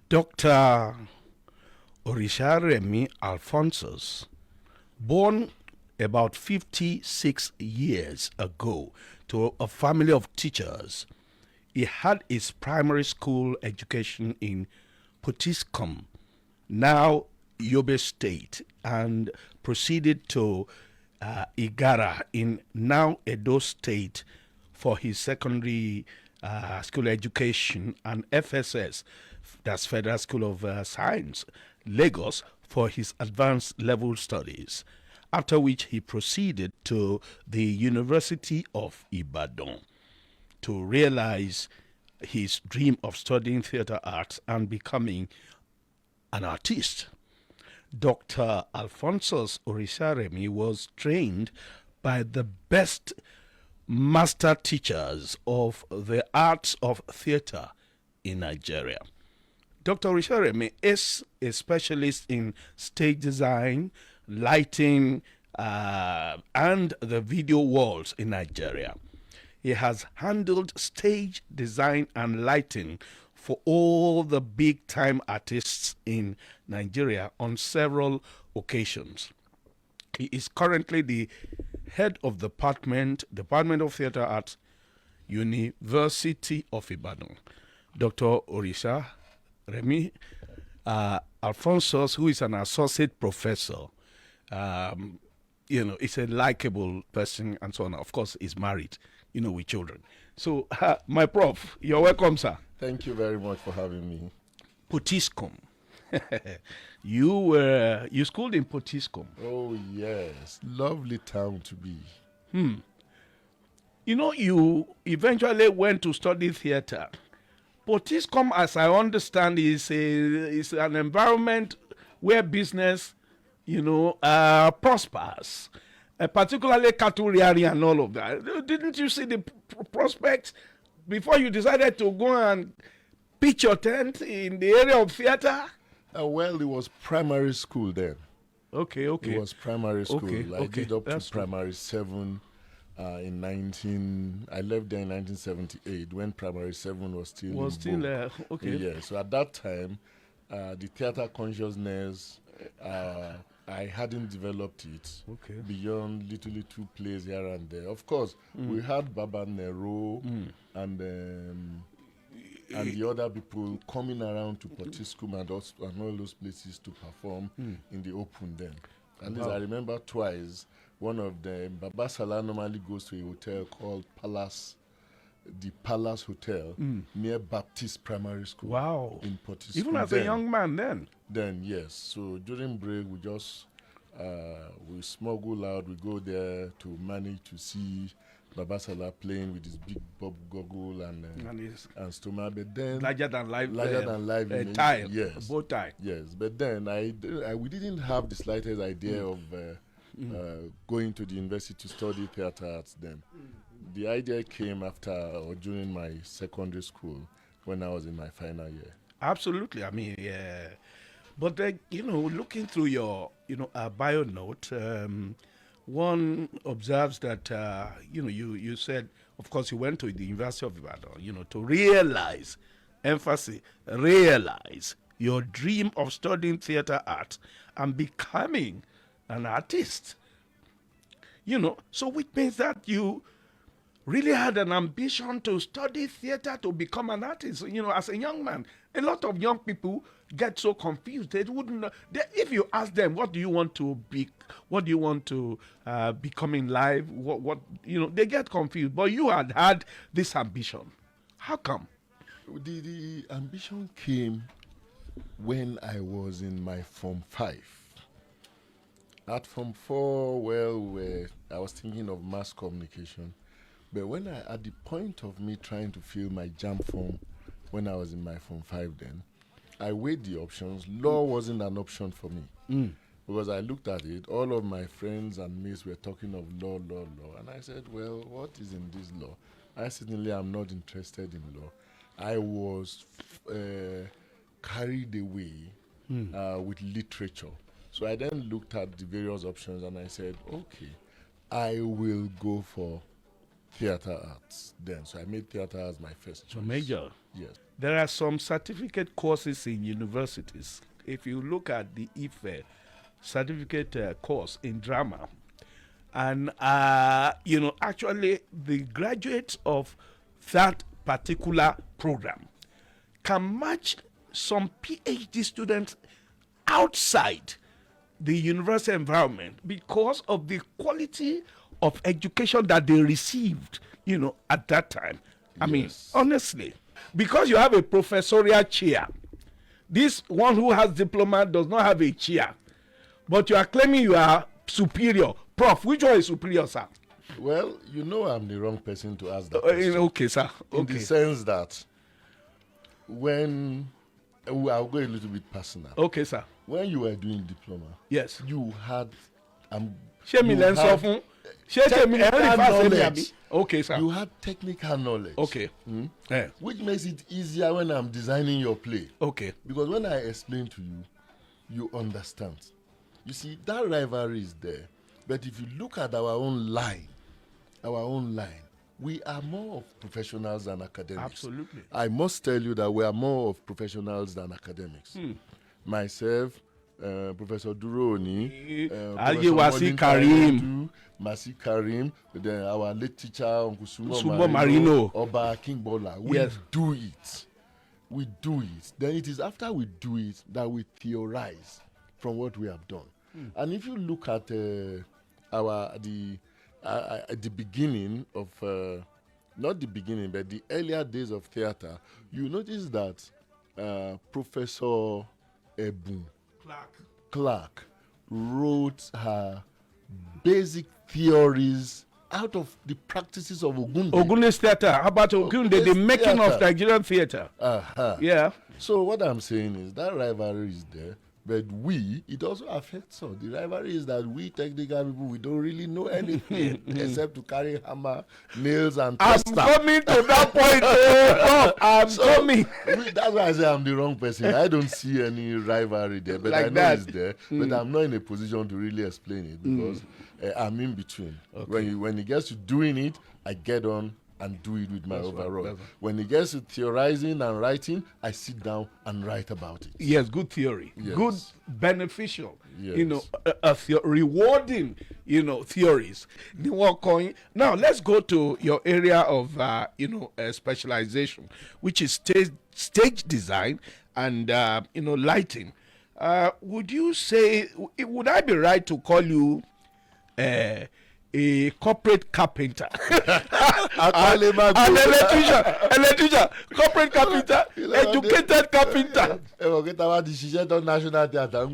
Dr. Orisaremi Alphonsus, born about 56 years ago to a family of teachers, he had his primary school education in Potiskum, now Yobe State, and proceeded to Igara in now Edo State for his secondary school education, and FSS, that's Federal School of Science, Lagos, for his advanced level studies, after which he proceeded to the University of Ibadan to realize his dream of studying theater arts and becoming an artist. Dr. Alphonsus Orisaremi was trained by the best master teachers of the arts of theater in Nigeria. Dr. Orisaremi is a specialist in stage design, lighting, and the video walls in Nigeria. He has handled stage design and lighting for all the big-time artists in Nigeria on several occasions. He is currently the head of the Department of Theatre Arts, University of Ibadan. Dr. Orisaremi Alphonsus, who is an associate professor, is a likable person and so on. Of course, is married, with children. So, my prof, you're welcome, sir. Thank you very much for having me. Potiskum. You schooled in Potiskum. Oh, yes. Lovely town to be. You eventually went to study theater. Potiskum, as I understand, is an environment where business, prospers, particularly cattle rearing and all of that. Didn't you see the prospects before you decided to go and pitch your tent in the area of theater? Well, it was primary school then. Okay. It was primary school. I Okay. did up to That's primary 7 I left there in 1978 when primary 7 was still okay. Yeah, so at that time, the theater consciousness, I hadn't developed it beyond little plays here and there. Of course, we had Baba Nero and the other people coming around to Potiskum and all those places to perform in the open then. At least I remember twice. One of them, Baba Salah normally goes to a hotel called the Palace Hotel near Baptist Primary School. Wow. In Potiskum. Even as a young man then? Then, yes. So during break, we just, we smuggle out, we go there to manage to see Baba Salah playing with his big bob goggle and stomach. But then larger than life tie. Yes. Bow tie. Yes. But then we didn't have the slightest idea of going to the university to study theater arts then. The idea came after or during my secondary school when I was in my final year. Absolutely. I mean, yeah. But looking through your bio note, one observes that you said, of course, you went to the University of Ibadan, to realize your dream of studying theater art and becoming an artist. So which means that you really had an ambition to study theater to become an artist. As a young man, a lot of young people get so confused. They wouldn't know. If you ask them, what do you want to be? What do you want to become in life? What they get confused. But you had this ambition. How come? The ambition came when I was in my Form 5. At Form 4, I was thinking of mass communication. But at the point of me trying to fill my JAMB form when I was in my Form 5 then, I weighed the options. Law wasn't an option for me. Because I looked at it, all of my friends and mates were talking of law. And I said, well, what is in this law? I certainly am not interested in law. I was carried away with literature. So I then looked at the various options and I said, okay, I will go for theater arts then. So I made theater as my first choice. Major. Yes. There are some certificate courses in universities. If you look at the IFE certificate course in drama, and actually the graduates of that particular program can match some PhD students outside the university environment because of the quality of education that they received, at that time. I mean, honestly, because you have a professorial chair, this one who has diploma does not have a chair, but you are claiming you are superior. Prof, which one is superior, sir? Well, I'm the wrong person to ask that question. Okay, sir. Okay. In the sense that when I'll go a little bit personal. Okay, sir. When you were doing diploma, yes, you had technical knowledge. Okay, sir. You had technical knowledge. Okay. Yeah. Which makes it easier when I'm designing your play. Okay. Because when I explain to you, you understand. You see, that rivalry is there. But if you look at our own line, we are more of professionals than academics. Absolutely. I must tell you that we are more of professionals than academics. Myself, Professor Duroni, Masi Karim, then our late teacher, Uncle Sumo Marino, Oba Kingbola. We do it. We do it. Then it is after we do it that we theorize from what we have done. And if you look at the beginning of, not the beginning, but the earlier days of theater, you notice that Professor Ebun Clark wrote her basic theories out of the practices of Ogunde's theater. How about Ogunde, the making of Nigerian theater? Yeah. So what I'm saying is that rivalry is there. But it also affects us. The rivalry is that we technical people, we don't really know anything except to carry hammer, nails, and tester. I'm coming to that point. Coming. That's why I say I'm the wrong person. I don't see any rivalry there, but I know it's there. But I'm not in a position to really explain it because I'm in between. Okay. When it gets to doing it, I get on and do it with my overall. Right. When it gets to theorizing and writing, I sit down and write about it. Yes, good theory. Yes. Good, beneficial, rewarding, theories. Now, let's go to your area of, specialization, which is stage design and, lighting. Would I be right to call you a corporate carpenter? An electrician, corporate carpenter, educated carpenter. National Theatre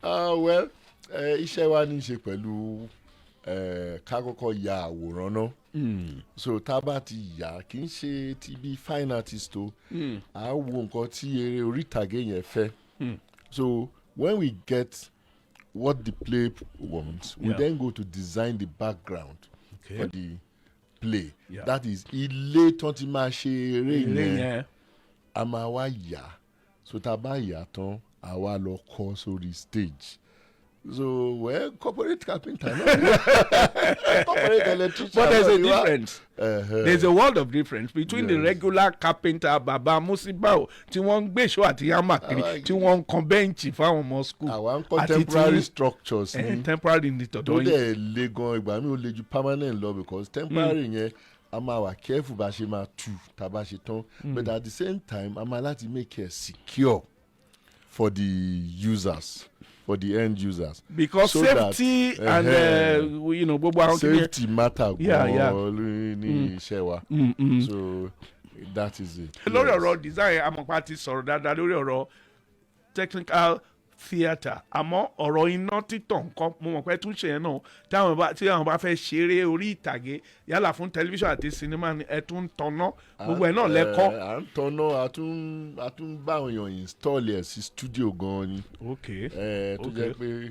well, iṣẹ́ wa ní í ṣe pẹ̀lú ká kọ́kọ́ ya àwòrán náà. So tá a bá ti yà kì í ṣe ti bí fine artist o. À wo nǹkan tí eré orí ìtàgé yẹn fẹ́. So when we get what the play wants, we then go to design the background for the play. That is, ilé tán ti máa ṣe eré yẹn, a máa wá yà. So tá a bá yà tán, a wá lọ kọ́ sórí stage. So, corporate carpenter, no? Corporate electrician. But there's a difference. There's a world of difference between the regular carpenter, Baba Musibao, tí wọ́n ń gbé ṣó àti yàmà kiri, tí wọ́n ń kan bẹ́ǹchì fáwọn ọmọ school. Àwọn contemporary structures ni. Temporary ní tọ̀dọ̀ yín. Tó dẹ̀ le gan ìgbà mi ò le ju permanent lọ because temporary yẹn a máa wà careful bá ṣe máa tú tá bá ṣe tán. But at the same time, a máa láti make it secure for the users. For the end users, because so safety and safety matter ní iṣẹ́ wa. So that is it. Lórí ọ̀rọ̀ design amọ̀pá ti sọ̀rọ̀ dáadáa lórí ọ̀rọ̀ technical theatre àmọ́ ọ̀rọ̀ iná títàn nǹkan mo mọ̀ pé tún ṣe yẹn náà tí àwọn bá fẹ́ ṣeré orí ìtàgé yálà fún tẹlifíṣàn àti sinimá ni ẹ tún ń tanná gbogbo ẹ̀ náà lẹ́kọ́. À ń tanná a tún bá àwọn èèyàn install ẹ̀ sí studio gan-an ni. Tó jẹ́ pé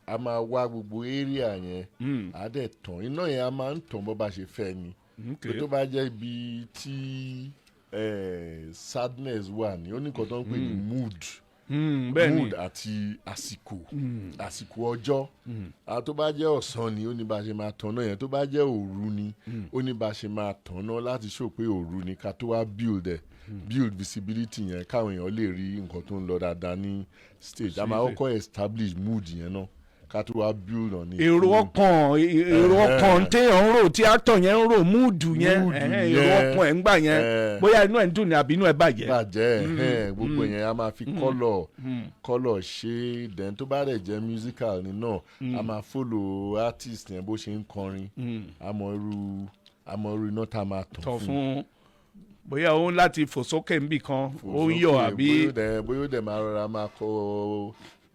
a máa wá gbogbo area yẹn á dẹ̀ tàn iná yẹn a máa ń tàn bó bá ṣe fẹ́ ni. Tó bá jẹ́ ibi tí sadness wà ní ó ní nǹkan tó ń pè ní mood. mood àti àsìkò ọjọ́. Tó bá jẹ́ ọ̀sán ni ó ní bá ṣe máa tọ̀nà yẹn, tó bá jẹ́ òru ni ó ní bá ṣe máa tọ̀nà láti show pé òru ni ká tó wá build visibility yẹn káwọn èèyàn lè rí nǹkan tó ń lọ dáadáa ní stage. A máa kọ́kọ́ establish mood yẹn náà ká tó wá build on it. èrò ọkàn téèyàn ń rò tí actor yẹn ń rò múùdù yẹn èrò ọkàn ẹ̀ ń gbà yẹn bóyá inú ẹ̀ ń dùn ní àbí inú ẹ̀ bàjẹ́. Gbogbo yẹn a máa fi kọ́lọ̀ ṣe then tó bá dẹ̀ jẹ́ musical ni náà a máa follow artist yẹn bó ṣe ń kọrin àmọ́ irú iná tá a máa tàn fún. bóyá òun láti fò sókè níbì kan ó ń yọ àbí. bóyá ó dẹ̀ máa rọra máa kọ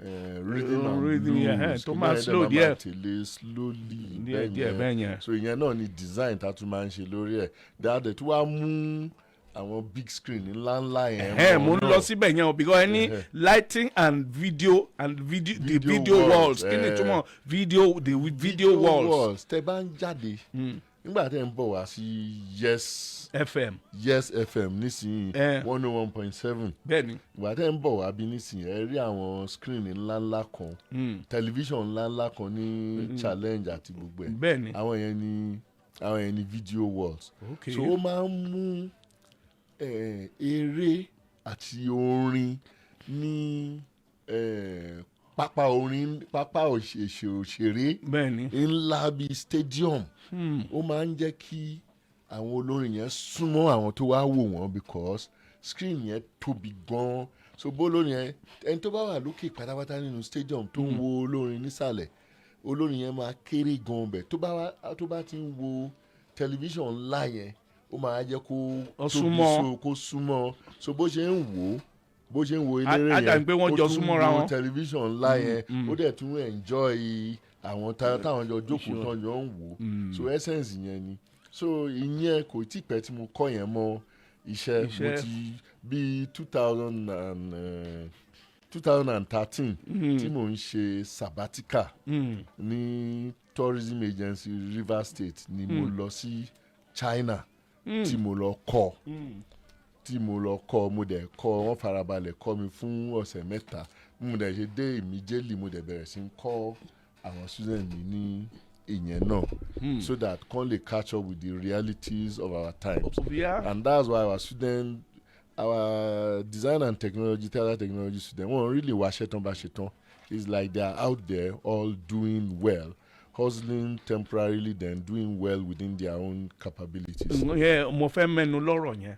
rhythm and blues tó máa slow díẹ̀ tẹ̀lé slowly bẹ́ẹ̀ yẹn. so ìyẹn náà ni design tá a tún máa ń ṣe lórí ẹ̀ dáadẹ́ tó wá mú àwọn big screen ńláńlá yẹn. mo ń lọ síbẹ̀ yẹn o because any lighting and video the video walls kí ni túmọ̀ video walls. tẹ bá ń jáde nígbà tẹ ń bọ̀ wá sí Yes FM nísìnyí 101.7. bẹ́ẹ̀ni. ìgbà tẹ́ ń bọ̀ wá bí nísìnyí ẹ rí àwọn screen ńláńlá kan tẹlifíṣàn ńláńlá kan ní challenge àti gbogbo ẹ̀. bẹ́ẹ̀ni. àwọn yẹn ni video walls. Okay. so ó máa ń mú eré àti orin ní pápá òṣèré ńlá bíi stadium. ó máa ń jẹ́ kí àwọn olórin yẹn súnmọ́ àwọn tó wá wò wọ́n because screen yẹn tóbi gan-an so bó olórin yẹn ẹni tó bá wà lókè pátápátá nínú stadium tó ń wo olórin nísàlẹ̀ olórin yẹn máa kéré gan-an bẹ̀ tó bá ti ń wo tẹlifíṣàn ńlá yẹn ó máa jẹ́ kó súnmọ́ so bó ṣe ń wo eléré yẹn ó tún wo tẹlifíṣàn ńlá yẹn ó dẹ̀ tún enjoy àwọn táwọn jọ jókòó tán jọ ń wò so essence yẹn ni. so ìyẹn kò tí pẹ́ tí mo kọ́ yẹn mọ́ iṣẹ́ mo ti bí 2013 tí mo ń ṣe sabbatical ní tourism agency Rivers State ni mo lọ sí China tí mo lọ kọ́ mo dẹ̀ kọ́ wọ́n farabalẹ̀ kọ́ mi fún ọ̀sẹ̀ mẹ́ta mo dẹ̀ ṣe dé immediately mo dẹ̀ bẹ̀rẹ̀ sí ń kọ́ àwọn student mi ní ìyẹn náà so that can lè catch up with the realities of our times. And that's why our design and technology theatre technology students wọ́n really wá ṣetán bá ṣetán. It's like they are out there all doing well, hustling temporarily then doing well within their own capabilities. mo fẹ́ mẹ́nu lọ́rọ̀ yẹn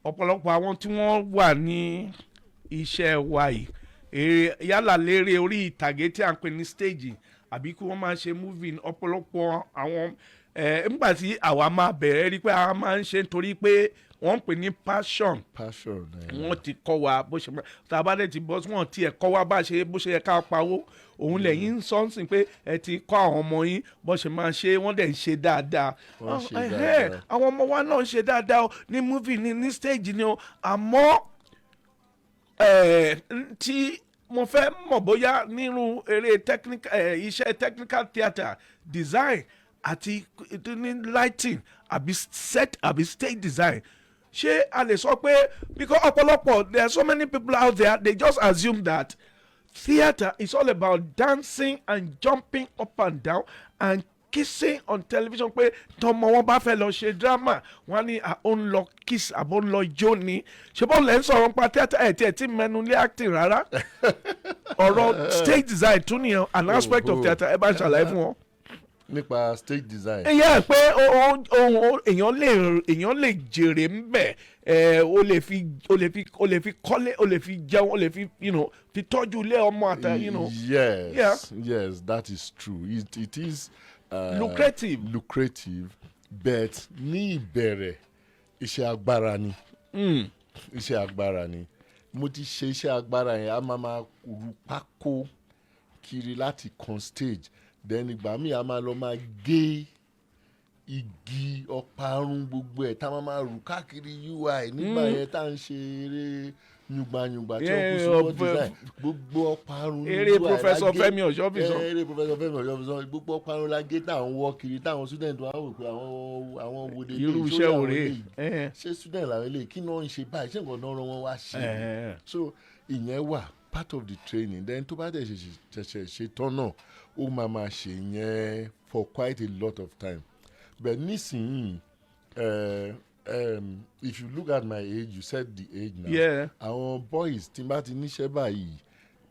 ọ̀pọ̀lọpọ̀ àwọn tí wọ́n wà ní iṣẹ́ wa yìí yálà lérè orí ìtàgé tí a ń pè ní stage àbí kí wọ́n máa ṣe movie ọ̀pọ̀lọpọ̀ àwọn nígbà tí àwa máa bẹ̀rẹ̀ rí pé a máa ń ṣe nítorí pé wọ́n ń pè ní passion wọ́n ti kọ́ wa bó ṣe tá a bá dẹ̀ ti bọ́ wọ́n ti ẹ̀ kọ́ wa bó ṣe yẹ ká pawó òun lẹ́yìn ń sọ́nsìn pé ẹ ti kọ́ àwọn ọmọ yín bó ṣe máa ṣe wọ́n dẹ̀ ń ṣe dáadáa àwọn ọmọ wa náà ń ṣe dáadáa ní movie ní stage ni o àmọ́ tí mo fẹ́ mọ̀ bóyá nínú eré iṣẹ́ technical theatre design àti ní lighting àbí set àbí stage design ṣé a lè sọ pé because ọ̀pọ̀lọpọ̀ there are so many people out there they just assume that theatre is all about dancing and jumping up and down and kissing on television pé tọmọ wọn bá fẹ́ lọ ṣe drama wọn ní ó ń lọ kiss àbó ń lọ jó ni ṣé bọ́ọ̀lù lẹ́ ń sọ̀rọ̀ nípa theatre ẹ̀ tí mẹ́nu lé acting rárá ọ̀rọ̀ stage design tún nìyẹn an aspect of theatre ẹ bá ń ṣàlàyé fún wọn. nípa stage design. ẹ̀yẹ́ pé èèyàn lè jèrè ń bẹ̀ o lè fi kọ́lé o lè fi jẹun o lè fi fi tọ́jú ilé ọmọ àtà. Yes, that is true. It is. Lucrative but ní ìbẹ̀rẹ̀ iṣẹ́ agbára ni mo ti ṣe iṣẹ́ agbára yẹn a máa rú pákó kiri láti kan stage then ìgbà míì a máa lọ máa gé igi ọparun gbogbo ẹ̀ tá a máa rù káàkiri UI nígbà yẹn tá à ń ṣe eré nyùgbànyùgbà tí ó kù sí wọ́n design gbogbo ọparun eré Professor Fẹ́mi Ọ̀ṣọ́fìsàn gbogbo ọparun la gé táwọn wọ́ kiri táwọn student wa wò pé àwọn wòde irú iṣẹ́ òre ṣé student làwọn eléyìí kí náà ń ṣe báyìí ṣé nǹkan náà rán wọn wá ṣe so ìyẹn wà part of the training. Then tó bá dẹ̀ ṣe tán náà ó máa ṣe yẹn for quite a lot of time. But nísìnyí if you look at my age, you said the age now. Yeah. Our boys tí n bá ti níṣẹ́ báyìí,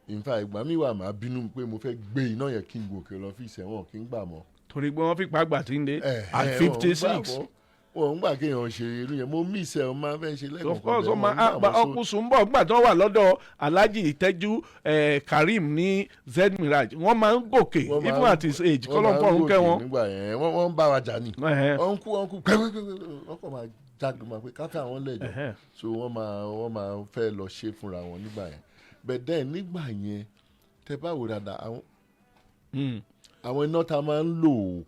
in fact ìgbà mi wà máa bínú pé mo fẹ́ gbé iná yẹn kí n gòkè lọ fi ìṣẹ̀wọ̀n kí n gbà mọ́. Torí pé wọ́n fi pàgbà tí ń dé at 56. Wọ́n ń gbà kéèyàn ṣe irú yẹn, mo mí ìṣẹ̀ ọmọ fẹ́ ṣe lẹ́kọ̀ọ́. Of course ọkùnrin sùnbọ̀ gbà tó wà lọ́dọ̀ Alhaji Ìtẹ́jú Karim ní Z-Mirage wọ́n máa ń gòkè even at his age kọ́lọ́pọ̀ ń kẹ́ wọn. nígbà yẹn wọ́n ń bá wa jà ní. ọ̀nkú pẹ́pẹ́pẹ́ ọkọ̀ máa jáde máa pé káfíà wọn lẹ́jọ́ so wọ́n máa fẹ́ lọ ṣe fúnra wọn nígbà yẹn. But then nígbà yẹn tẹ bá wò dáadáa àwọn iná tá a máa ń lò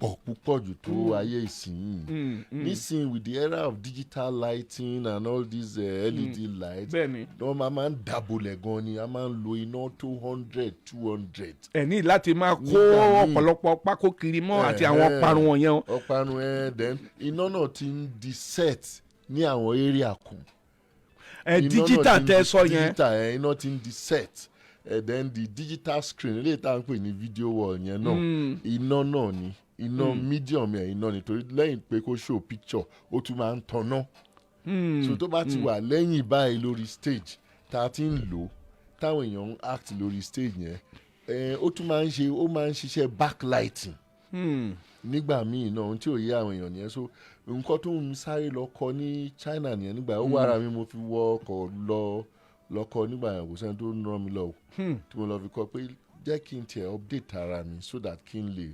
pọ̀ púpọ̀ jù tó ayé ìsìn nísìn with the era of digital lighting and all these LED lights wọ́n máa ń dàbòlẹ̀ gan ni a máa ń lo iná 200. ẹ ní láti máa kó ọ̀pọ̀lọpọ̀ pákó kiri mọ́ àti àwọn ọ̀parun wọ̀nyẹn. ọ̀parun then iná náà ti ń di set ní àwọn area kan. Digital tẹ sọ yẹn. Digital iná ti ń di set. Then the digital screen eléyìí tá à ń pè ní video wall yẹn náà iná náà ni iná medium yẹn iná ni torí lẹ́yìn pé kó show picture ó tún máa ń tanná so tó bá ti wà lẹ́yìn báyìí lórí stage tá a ti ń lò táwọn èèyàn ń act lórí stage yẹn ó tún máa ń ṣiṣẹ́ backlighting nígbà míì náà ohun tí ò yé àwọn èèyàn nìyẹn so nǹkan tó ń sáré lọ kọ ní China nìyẹn nígbà ó wàrà mi mo fi wọ ọkọ̀ lọ́kọ nígbà yẹn kò sẹ́ni tó ń rán mi lọ tí mo lọ fi kọ́ pé jẹ́ kí n tiẹ̀ update ara mi so that kí n lè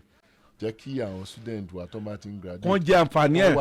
jẹ́ kí àwọn student wa tó bá ti ń graduate. wọ́n jẹ àǹfààní ẹ̀.